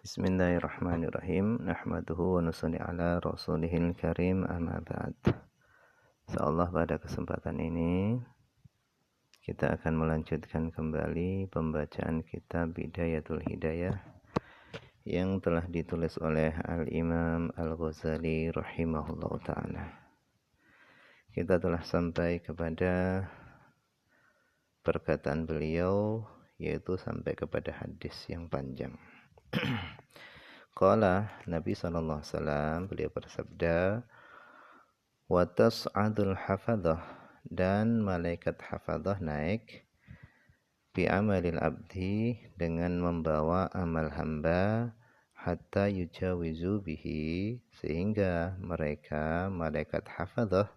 Bismillahirrahmanirrahim. Nahmaduhu wa nusalli ala rasulihil karim, amma ba'd. Insyaallah pada kesempatan ini kita akan melanjutkan kembali pembacaan kitab Bidayatul Hidayah yang telah ditulis oleh Al-Imam Al-Ghazali rahimahullahu ta'ala. Kita telah sampai kepada perkataan beliau, yaitu sampai kepada hadis yang panjang. Qala Nabi SAW, beliau bersabda, wa tas'adul hafadhah, dan malaikat hafadhah naik bi amalil abdi, dengan membawa amal hamba, hatta yujawizu bihi, sehingga mereka malaikat hafadhah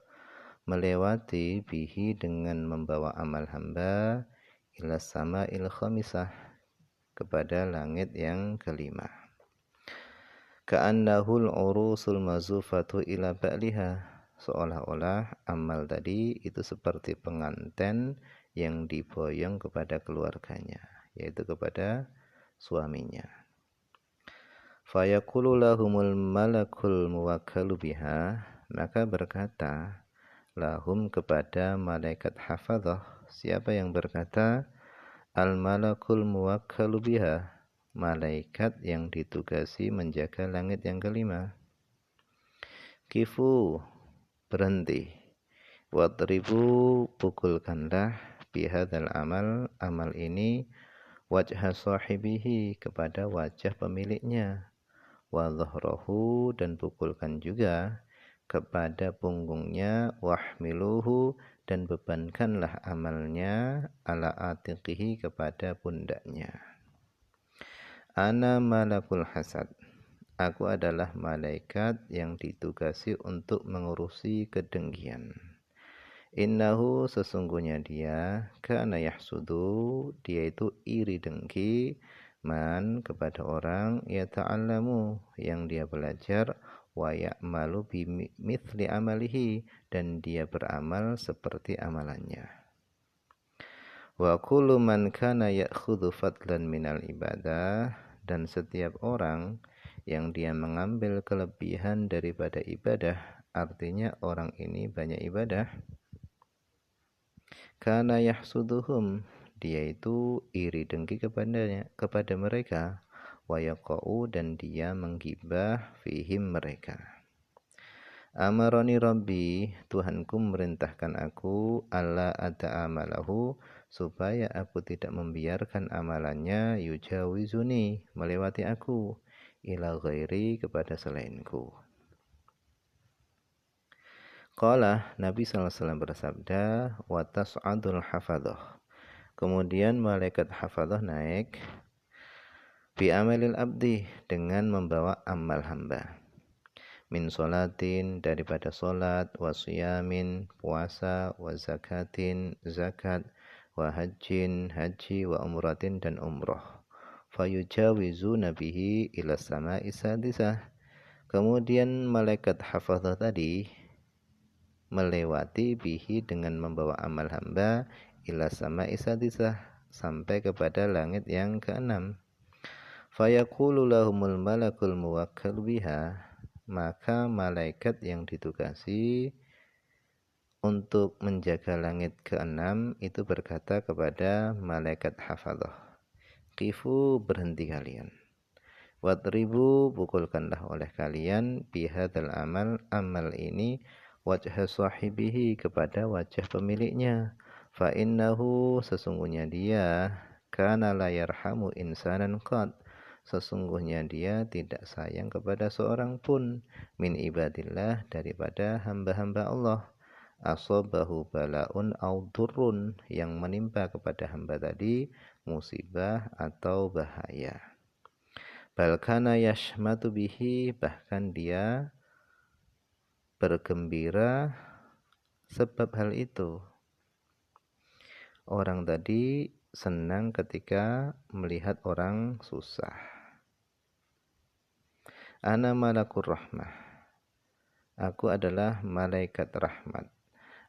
melewati bihi, dengan membawa amal hamba, ila sama'il khamisah, kepada langit yang kelima. Ka'annahul urusul mazufatu ila ba'liha, seolah-olah amal tadi itu seperti pengantin yang diboyong kepada keluarganya, yaitu kepada suaminya. Fayaqulu lahumul malakul muwakkalu biha, maka berkata lahum, kepada malaikat hafadhah. Siapa yang berkata? Al-malakul muwakkalu biha, malaikat yang ditugasi menjaga langit yang kelima. Kifu, berhenti. Wadribu, pukulkanlah. Bihadzal amal, amal ini. Wajha sahibihi, kepada wajah pemiliknya. Wa dhahrahu, dan pukulkan juga kepada punggungnya. Wahmiluhu, dan bebankanlah amalnya, ala atiqihi, kepada pundaknya. Ana malakul hasad, aku adalah malaikat yang ditugasi untuk mengurusi kedengkian. Innahu, sesungguhnya dia, kana yahsudu, dia itu iri dengki, man, kepada orang, yata'allamu, yang dia belajar, wa ya'malu bimithli amalihi, dan dia beramal seperti amalannya. Wa kullu man kana ya'khudhu fadlan minal ibadah, dan setiap orang yang dia mengambil kelebihan daripada ibadah, artinya orang ini banyak ibadah. Kana yahsuduhum, dia itu iri dengki kepada mereka. Wa yaqa'u, dan dia menggibah fihim, mereka. Amarani Rabbi, Tuhanku merintahkan aku, alla ata'amalahu, supaya aku tidak membiarkan amalannya, yujawizuni, melewati aku, ila ghairi, kepada selainku. Qala, Nabi SAW bersabda, wa tas'adul hafadhah, kemudian malaikat hafadhah naik, bi amalil abdi, dengan membawa amal hamba. Min sholatin, daripada sholat, wa siyamin, puasa, wa zakatin, zakat, wa hajjin, haji, wa umratin, dan umroh. Fayujawizuna bihi ila sama'i sadisah, kemudian malaikat hafadhah tadi melewati bihi, dengan membawa amal hamba, ila sama'i sadisah, sampai kepada langit yang keenam. Fayaqulu lahumul malakul muwakkal biha, maka malaikat yang ditugasi untuk menjaga langit keenam itu berkata kepada malaikat hafadhah, qifu, berhenti kalian. Wadribu, pukulkanlah oleh kalian, bihadzal amal, amal ini, wajha sahibihi, kepada wajah pemiliknya. Fa innahu, sesungguhnya dia, kana la yarhamu insanan qad, sesungguhnya dia tidak sayang kepada seorang pun, min ibadillah, daripada hamba-hamba Allah. Asabahu balaun au durrun, yang menimpa kepada hamba tadi musibah atau bahaya. Balkana yashmatu bihi, bahkan dia bergembira sebab hal itu. Orang tadi senang ketika melihat orang susah. Ana malakur rahmah, aku adalah malaikat rahmat.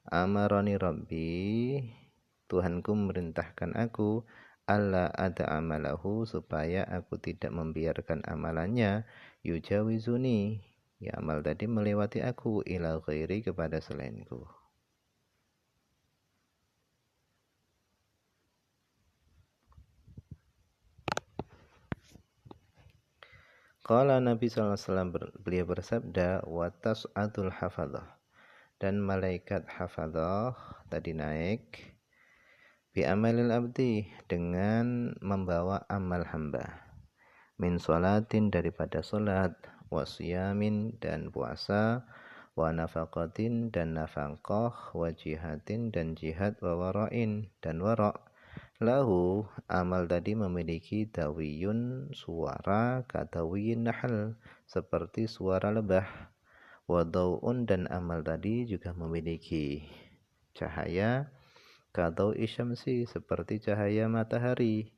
Amarani Rabbi, Tuhanku merintahkan aku, alla ada amalahu, supaya aku tidak membiarkan amalannya, yujawizuni, ya amal tadi melewati aku, ila ghairi, kepada selainku. Qala Nabi SAW, beliau bersabda, wa tas'atul hafadhah, dan malaikat hafadhah tadi naik, bi amalil abdi, dengan membawa amal hamba, min sholatin, daripada solat, wa siyamin, dan puasa, wa nafaqatin, dan nafaqah, wa jihadin, dan jihad, wa wara'in, dan wara'. Lahu, amal tadi memiliki dawiyun, suara kadawiyin nahal, seperti suara lebah. Wa daw'un, dan amal tadi juga memiliki cahaya kadawi syamsi, seperti cahaya matahari.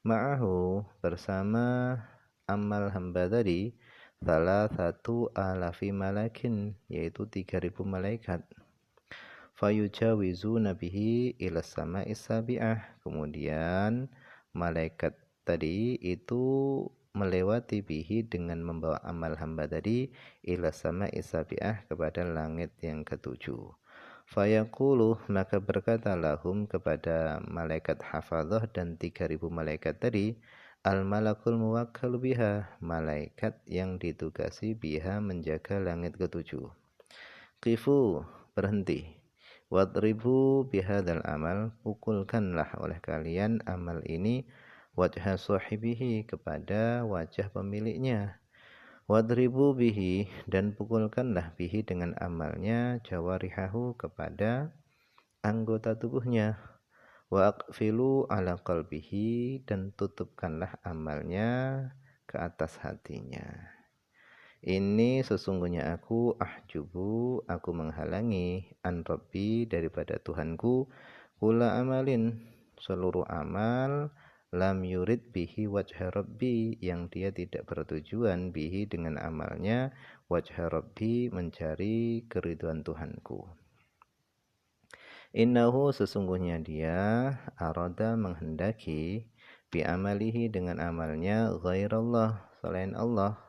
Ma'ahu, bersama amal hamba tadi, salah satu alafi malakin, yaitu 3.000 malaikat. Fayujawizuna bihi ila sama'i sabi'ah, kemudian malaikat tadi itu melewati bihi, dengan membawa amal hamba tadi, ila sama'i sabi'ah, kepada langit yang ketujuh. Fayaqulu, maka berkata lahum, kepada malaikat hafadhah dan 3.000 malaikat tadi, al malakul muwakkal biha, malaikat yang ditugasi biha, menjaga langit ketujuh. Qifu, berhenti. Wadribu bihadal amal, pukulkanlah oleh kalian amal ini, wajha sahibihi, kepada wajah pemiliknya. Wadribu bihi, dan pukulkanlah bihi, dengan amalnya, jawarihahu, kepada anggota tubuhnya. Wa aqfilu ala qalbihi, dan tutupkanlah amalnya ke atas hatinya. Ini sesungguhnya aku ahjubu, aku menghalangi, an Rabbi, daripada Tuhanku, kula amalin, seluruh amal, lam yurid bihi wajha Rabbi, yang dia tidak bertujuan bihi, dengan amalnya, wajha Rabbi, mencari keriduan Tuhanku. Innahu, sesungguhnya dia, arada, menghendaki, bi amalihi, dengan amalnya, ghairallah, selain Allah.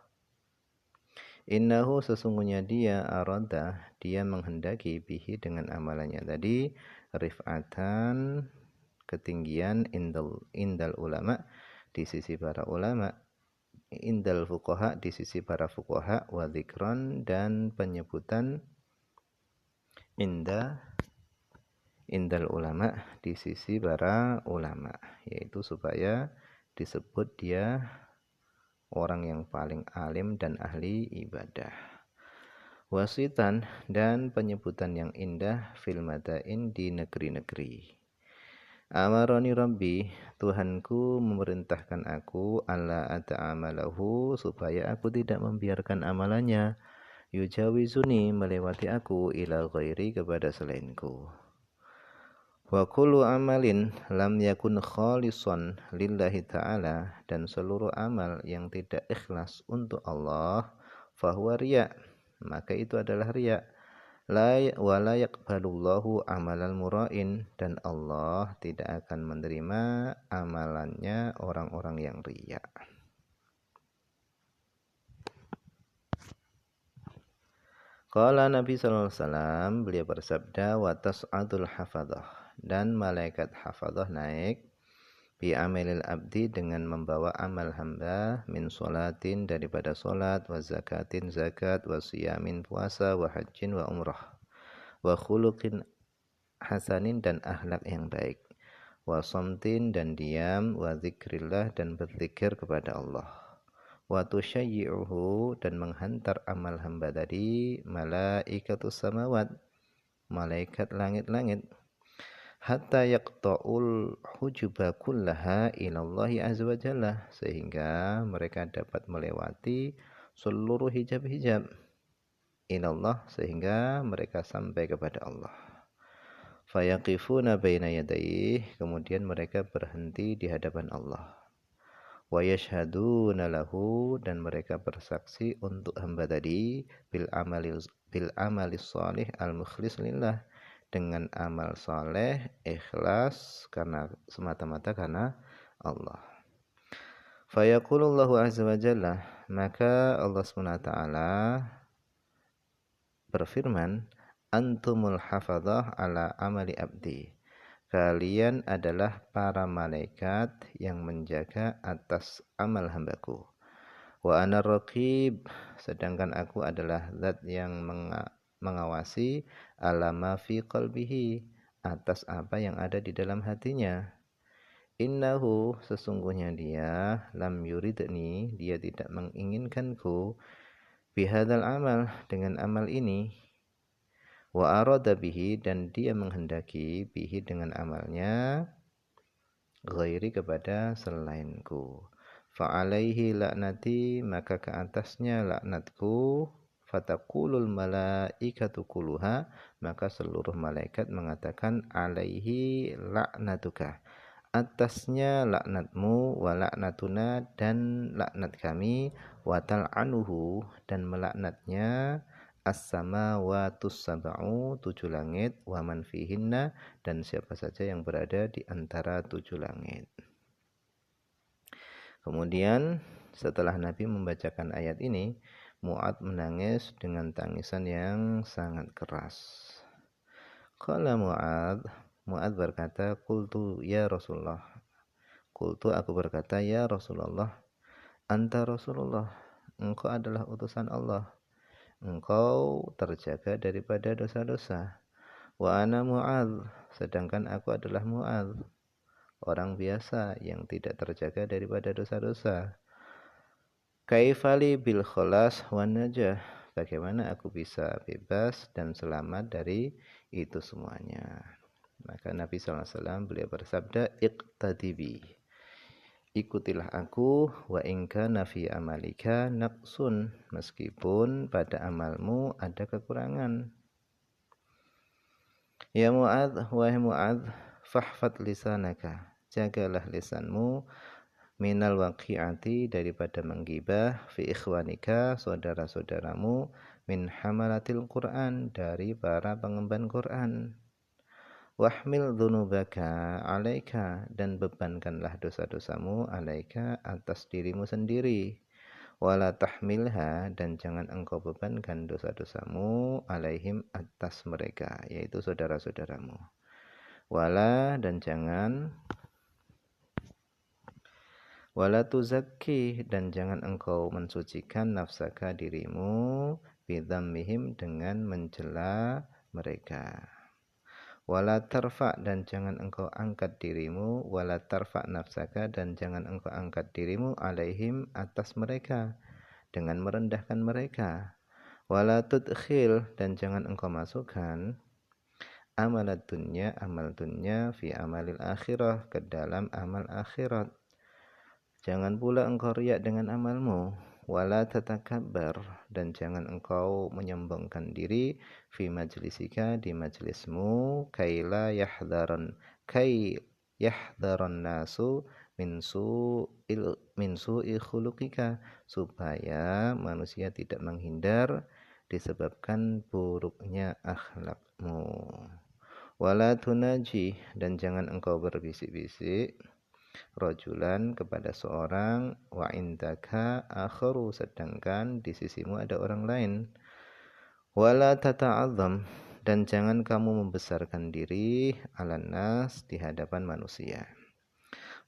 Innahu, sesungguhnya dia, arada, dia menghendaki, bihi, dengan amalannya tadi, rif'atan, ketinggian, indal ulama, di sisi para ulama, indal fuqaha, di sisi para fuqaha, wa dzikran, dan penyebutan, indal ulama, di sisi para ulama, yaitu supaya disebut dia orang yang paling alim dan ahli ibadah. Wasitan, dan penyebutan yang indah, fil madain, di negeri-negeri. Amaroni Rabbi, Tuhanku memerintahkan aku, alla ata'amalahu, supaya aku tidak membiarkan amalannya, yujawizuni, melewati aku, ila ghairi, kepada selainku. Wa kullu amalin lam yakun khalisan lillahi ta'ala, dan seluruh amal yang tidak ikhlas untuk Allah, fahuwa riya, maka itu adalah riya. Wa la yaqbalullahu amalal mura'in, dan Allah tidak akan menerima amalannya orang-orang yang riya. Qala Nabi sallallahu alaihi wasallam, beliau bersabda, wa tas'adul hafadhah, dan malaikat hafadhah naik, bi amalil abdi, dengan membawa amal hamba, min sholatin, daripada solat, wa zakatin, zakat, wa siyamin, puasa, wa hajjin, wa umrah, wa khuluqin hasanin, dan akhlak yang baik, wa somtin, dan diam, wa zikrillah, dan berzikir kepada Allah, wa tusyayyi'uhu, dan menghantar amal hamba tadi, malaikatus samawat, malaikat langit-langit, hatta yaqta'ul hujuba kullaha ilallahi azza wa jalla, sehingga mereka dapat melewati seluruh hijab-hijab, ilallah, sehingga mereka sampai kepada Allah. Fayaqifuna baina yadayhi, kemudian mereka berhenti di hadapan Allah. Wa yashhaduna lahu, dan mereka bersaksi untuk hamba tadi, bil amalis shalih al mukhlis lillah, dengan amal saleh ikhlas, karena semata-mata karena Allah. Fayaqulullahu azza wa jalla, maka Allah SWT berfirman, antumul hafadhah ala amali abdi. Kalian adalah para malaikat yang menjaga atas amal hambaku. Wa ana raqib, sedangkan aku adalah zat yang mengawasi ala ma fi qalbihi, atas apa yang ada di dalam hatinya. Innahu, sesungguhnya dia, lam yuridni, dia tidak menginginkanku, bihadzal amal, dengan amal ini. Wa arada bihi, dan dia menghendaki bihi dengan amalnya, ghairi, kepada selainku. Fa'alaihi laknati, maka ke atasnya laknatku. Fataqulul malaikatu kulluha, maka seluruh malaikat mengatakan alaihi laknatuka, atasnya laknatmu, wa laknatuna, dan laknat kami, wa tal'anuhu, dan melaknatnya, as-samawatus sab'u, 7 langit, wa man fihinna, dan siapa saja yang berada di antara 7 langit. Kemudian setelah Nabi membacakan ayat ini, Mu'adz menangis dengan tangisan yang sangat keras. Qala Mu'adz berkata, qultu ya Rasulullah. Qultu, aku berkata, ya Rasulullah, anta Rasulullah, engkau adalah utusan Allah. Engkau terjaga daripada dosa-dosa. Wa ana Mu'adz, sedangkan aku adalah Mu'adz, orang biasa yang tidak terjaga daripada dosa-dosa. Kaifali bil khalas wan najah, bagaimana aku bisa bebas dan selamat dari itu semuanya. Maka Nabi SAW beliau bersabda, iqtadibi, ikutilah aku, wa inka nafi amalika naqsun, meskipun pada amalmu ada kekurangan. Ya Mu'adz, wahai Mu'adz, fahfad lisanaka, jagalah lisanmu, minal waqi'ati, daripada menggibah, fi ikhwanika, saudara-saudaramu, min hamalatil Qur'an, dari para pengemban Qur'an. Wahmil dzunubaka alaika, dan bebankanlah dosa-dosamu alaika, atas dirimu sendiri. Wala tahmilha, dan jangan engkau bebankan dosa-dosamu alaihim, atas mereka, yaitu saudara-saudaramu. Wala, dan jangan, wala tuzakki, dan jangan engkau mensucikan nafsaka, dirimu, bidzammihim, dengan mencela mereka. Wala tarfa, dan jangan engkau angkat dirimu, wala tarfa nafsaka, dan jangan engkau angkat dirimu, alaihim, atas mereka, dengan merendahkan mereka. Wala tudkhil, dan jangan engkau masukkan, amalat dunya, amal dunya, fi amalil akhirah, ke dalam amal akhirat. Jangan pula engkau riak dengan amalmu. Wala tatakabbar, dan jangan engkau menyombongkan diri, fi majlisika, di majlismu, kai yahdharan nasu min su'i khuluqika, supaya manusia tidak menghindar disebabkan buruknya akhlakmu. Wala tunaji, dan jangan engkau berbisik-bisik, rajulan, kepada seorang, wa indaka akharu, sedangkan di sisimu ada orang lain. Wala tata'azzam, dan jangan kamu membesarkan diri, alan nas, di hadapan manusia.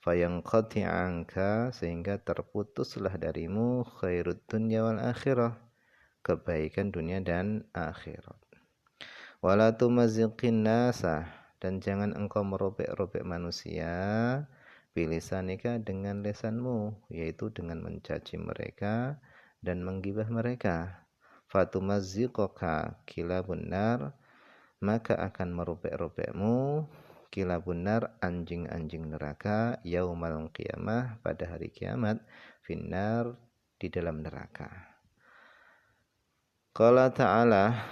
Fayanqati anka, sehingga terputuslah darimu, khairud dunya wal akhirah, kebaikan dunia dan akhirat. Wala tumaziqin nasa, dan jangan engkau merobek-robek manusia, bilisanika, dengan lisanmu, yaitu dengan mencaci mereka dan menggibah mereka. Fatumazziqaka kilabun nar, maka akan merobek-robekmu, kilabun nar, anjing-anjing neraka, yaumal qiyamah, pada hari kiamat, finnar, di dalam neraka. Qala ta'ala,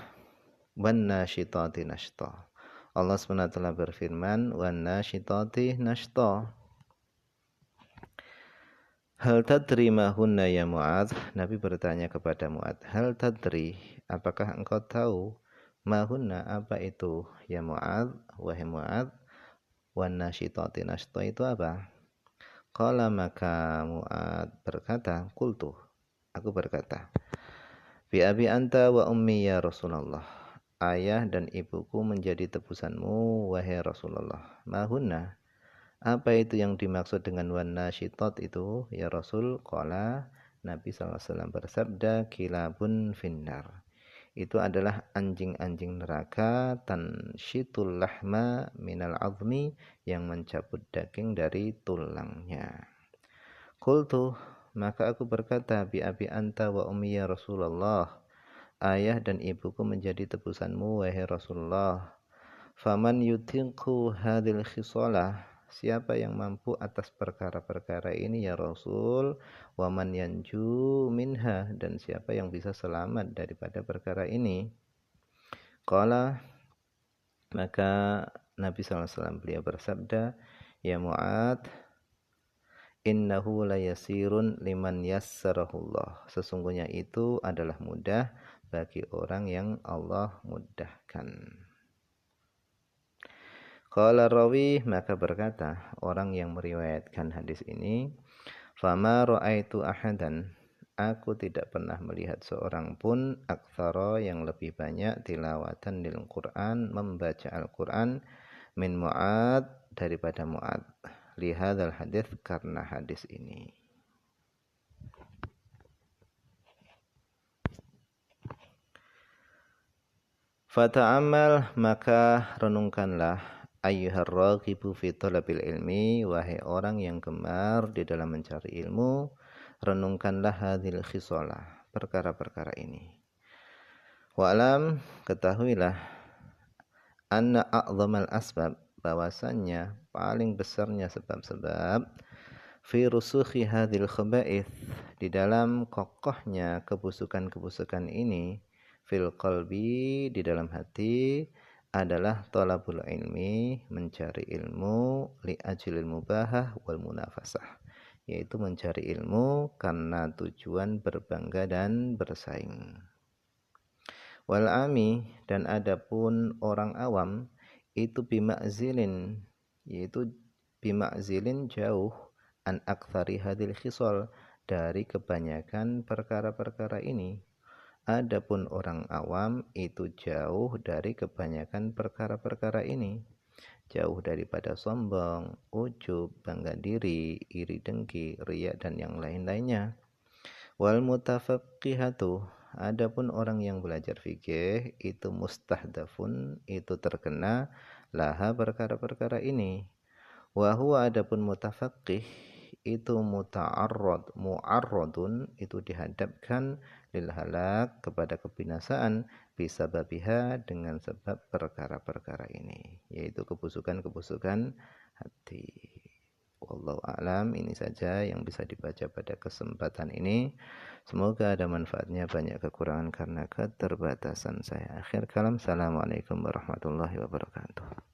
wan nasyitati nashta, Allah SWT berfirman, wan nasyitati nashta. Hal tadri ma hunna ya Mu'adz, Nabi bertanya kepada Mu'adz, hal tadri, apakah engkau tahu, ma hunna, apa itu, ya Mu'adz, wahai Mu'adz, wan nasyitati nashta itu apa? Qala maka Mu'ad berkata, qultu, aku berkata, bi abi anta wa ummi ya Rasulullah. Ayah dan ibuku menjadi tebusanmu wahai Rasulullah. Mahunna, apa itu yang dimaksud dengan wan nasyitat itu ya Rasul? Qala, Nabi SAW bersabda, kilabun finnar. Itu adalah anjing-anjing neraka tansyitul lahma minal azmi, yang mencabut daging dari tulangnya. Qultu, maka aku berkata, bi abi anta wa ummi ya Rasulullah. Ayah dan ibuku menjadi tebusanmu wahai Rasulullah. Faman yutiqu hadhil khisalah, siapa yang mampu atas perkara-perkara ini ya Rasul? Waman yanju minha, dan siapa yang bisa selamat daripada perkara ini? Qala, maka Nabi SAW beliau bersabda, ya Mu'ad, innahu layasirun liman yassarahullah. Sesungguhnya itu adalah mudah bagi orang yang Allah mudahkan. Qala rawi, maka berkata orang yang meriwayatkan hadis ini, fama ra'aitu ahadan, aku tidak pernah melihat seorang pun aktsara yang lebih banyak tilawatan lil Quran, membaca Al-Quran, min Mu'ad, daripada Mu'ad, lihadzal hadis, karena hadis ini. Fata'amal, maka renungkanlah, ayyuhar raghibu fi talabil ilmi, wahai orang yang gemar di dalam mencari ilmu, renungkanlah hadhil khisalah, perkara-perkara ini. Wa'lam, ketahuilah, anna a'zamal asbab, bahwasannya paling besarnya sebab-sebab, fi rusukhi hadhil khaba'ith, di dalam kokohnya kebusukan-kebusukan ini, fil qalbi, di dalam hati, adalah talabul ilmi, mencari ilmu, li ajlil mubahah wal munafasah, yaitu mencari ilmu karena tujuan berbangga dan bersaing. Wal ami, dan adapun orang awam, itu bima'zilin, yaitu bima'zilin jauh, an aktsari hadil khisal, dari kebanyakan perkara-perkara ini. Adapun orang awam itu jauh dari kebanyakan perkara-perkara ini, jauh daripada sombong, ujub, bangga diri, iri dengki, riya, dan yang lain-lainnya. Wal mutafaqqihatu, adapun orang yang belajar fikih itu mustahdafun, itu terkena laha perkara-perkara ini. Wa huwa, adapun mutafaqqih itu mu'arradun, itu dihadapkan lil halak, kepada kebinasaan, bisababiha, dengan sebab perkara-perkara ini, yaitu kebusukan-kebusukan hati. Wallahu a'lam. Ini saja yang bisa dibaca pada kesempatan ini. Semoga ada manfaatnya, banyak kekurangan karena keterbatasan saya. Akhir kalam, assalamualaikum warahmatullahi wabarakatuh.